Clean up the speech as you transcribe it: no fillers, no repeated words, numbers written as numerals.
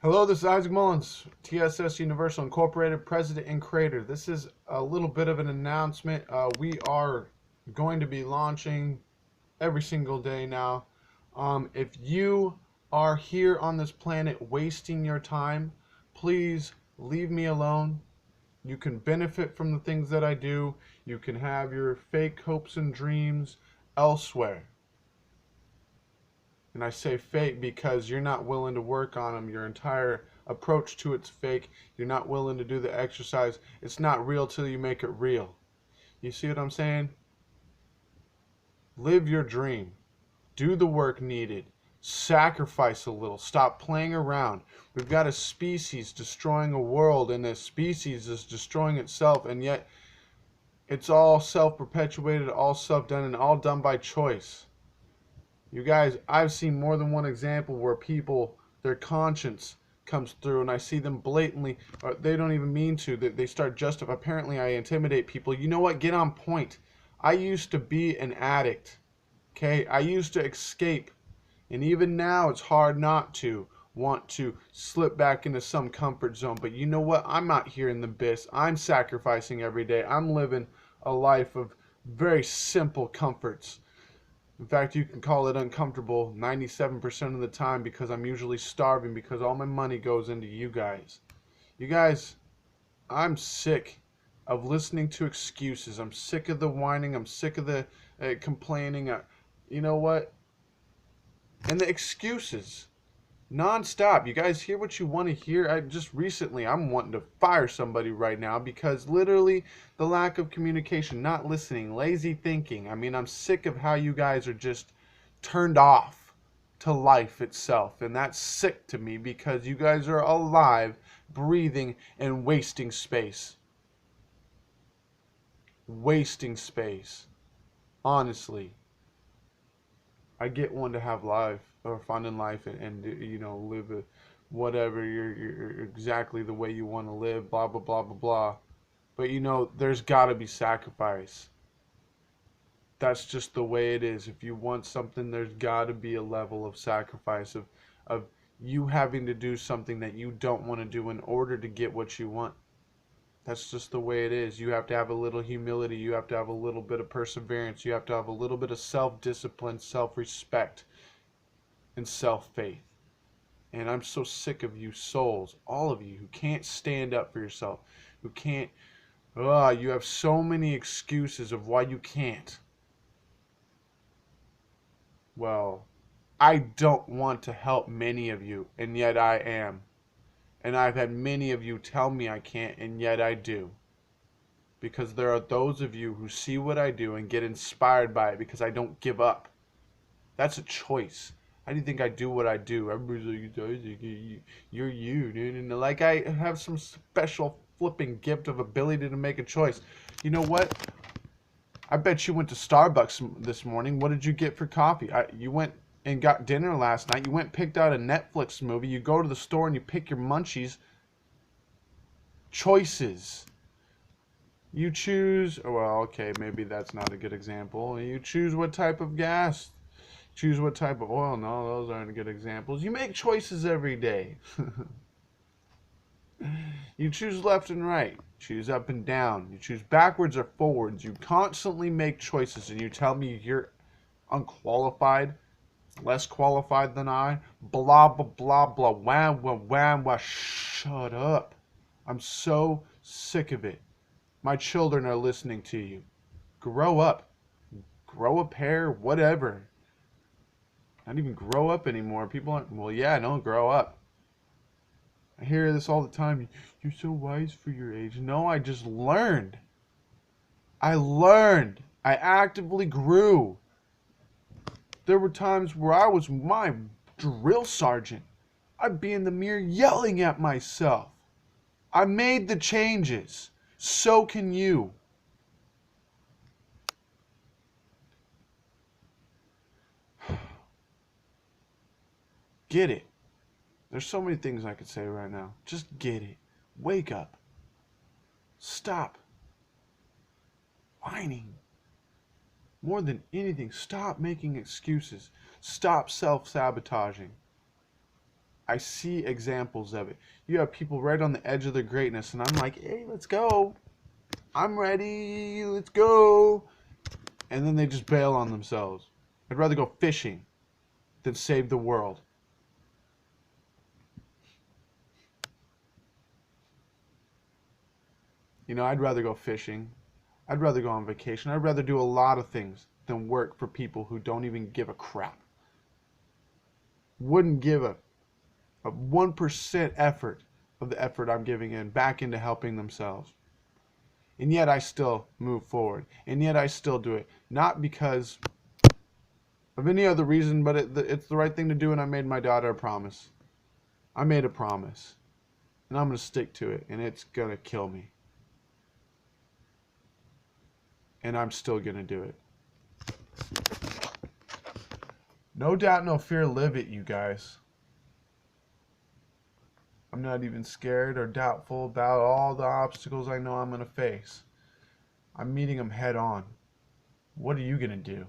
Hello, this is Isaac Mullins, TSS Universal Incorporated, President and Creator. This is a little bit of an announcement. We are going to be launching every single day now. If you are here on this planet wasting your time, please leave me alone. You can benefit from the things that I do. You can have your fake hopes and dreams elsewhere. And I say fake because you're not willing to work on them. Your entire approach to it's fake. You're not willing to do the exercise. It's not real till you make it real. You see what I'm saying? Live your dream. Do the work needed. Sacrifice a little. Stop playing around. We've got a species destroying a world, and a species is destroying itself, and yet it's all self-perpetuated, all self-done, and all done by choice. You guys, I've seen more than one example where people, their conscience comes through, and I see them blatantly, or they don't even mean to, they start justifying. Apparently, I intimidate people. You know what? Get on point. I used to be an addict. Okay? I used to escape. And even now, it's hard not to want to slip back into some comfort zone. But you know what? I'm not here in the abyss. I'm sacrificing every day. I'm living a life of very simple comforts. In fact, you can call it uncomfortable 97% of the time because I'm usually starving because all my money goes into you guys. You guys, I'm sick of listening to excuses. I'm sick of the whining. I'm sick of the complaining. You know what? And the excuses non-stop. You guys hear what you want to hear. I'm wanting to fire somebody right now because literally the lack of communication, not listening, lazy thinking. I mean, I'm sick of how you guys are just turned off to life itself, and that's sick to me because you guys are alive, breathing, and wasting space. Honestly, I get one to have life or fun in life and live a, whatever you're exactly the way you want to live, blah blah blah blah blah. But there's got to be sacrifice. That's just the way it is. If you want something, there's got to be a level of sacrifice of you having to do something that you don't want to do in order to get what you want. That's just the way it is. You have to have a little humility. You have to have a little bit of perseverance. You have to have a little bit of self-discipline, self-respect, and self-faith. And I'm so sick of you souls, all of you who can't stand up for yourself, who can't, you have so many excuses of why you can't. Well, I don't want to help many of you, and yet I am. And I've had many of you tell me I can't, and yet I do. Because there are those of you who see what I do and get inspired by it because I don't give up. That's a choice. How do you think I do what I do? Everybody's like, you're you, dude. And like I have some special flipping gift of ability to make a choice. You know what? I bet you went to Starbucks this morning. What did you get for coffee? You went and got dinner last night. You went and picked out a Netflix movie. You go to the store and you pick your munchies. Choices. You choose, well, okay, maybe that's not a good example. You choose what type of gas. Choose what type of oil. No, those aren't good examples. You make choices every day. You choose left and right. Choose up and down. You choose backwards or forwards. You constantly make choices and you tell me you're unqualified, less qualified than I. Blah, blah, blah, blah. Wham, wham, wham, wham. Shut up. I'm so sick of it. My children are listening to you. Grow up. Grow a pair, whatever. Not even grow up anymore. People aren't, well, yeah, no, grow up. I hear this all the time. You're so wise for your age. No, I just learned. I learned. I actively grew. There were times where I was my drill sergeant. I'd be in the mirror yelling at myself. I made the changes. So can you. Get it. There's so many things I could say right now. Just get it. Wake up. Stop whining. More than anything, stop making excuses. Stop self-sabotaging. I see examples of it. You have people right on the edge of their greatness, and I'm like, hey, let's go. I'm ready. Let's go. And then they just bail on themselves. I'd rather go fishing than save the world. You know, I'd rather go fishing. I'd rather go on vacation. I'd rather do a lot of things than work for people who don't even give a crap. Wouldn't give a 1% effort of the effort I'm giving in back into helping themselves. And yet I still move forward. And yet I still do it. Not because of any other reason, but it's the right thing to do, and I made my daughter a promise. I made a promise. And I'm going to stick to it, and it's going to kill me. And I'm still going to do it. No doubt, no fear, live it, you guys. I'm not even scared or doubtful about all the obstacles I know I'm going to face. I'm meeting them head on. What are you going to do?